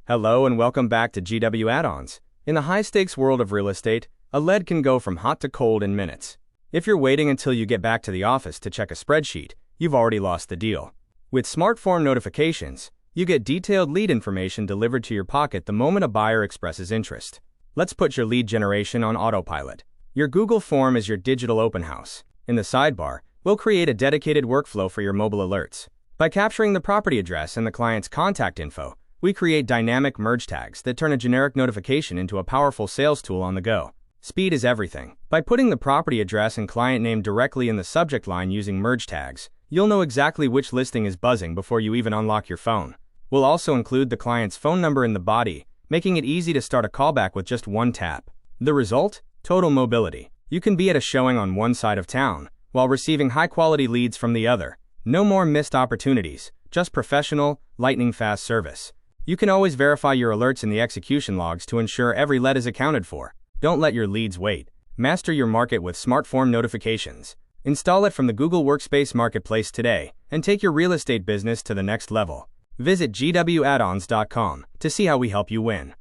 Hello and welcome back to GW Add-ons. In the high-stakes world of real estate, a lead can go from hot to cold in minutes. If you're waiting until you get back to the office to check a spreadsheet, you've already lost the deal. With smart form notifications, you get detailed lead information delivered to your pocket the moment a buyer expresses interest. Let's put your lead generation on autopilot. Your Google form is your digital open house. In the sidebar, we'll create a dedicated workflow for your mobile alerts. By capturing the property address and the client's contact info, we create dynamic merge tags that turn a generic notification into a powerful sales tool on the go. Speed is everything. By putting the property address and client name directly in the subject line using merge tags, you'll know exactly which listing is buzzing before you even unlock your phone. We'll also include the client's phone number in the body, making it easy to start a callback with just one tap. The result? Total mobility. You can be at a showing on one side of town, while receiving high-quality leads from the other. No more missed opportunities, just professional, lightning-fast service. You can always verify your alerts in the execution logs to ensure every lead is accounted for. Don't let your leads wait. Master your market with SmartForm notifications. Install it from the Google Workspace Marketplace today and take your real estate business to the next level. Visit gwaddons.com to see how we help you win.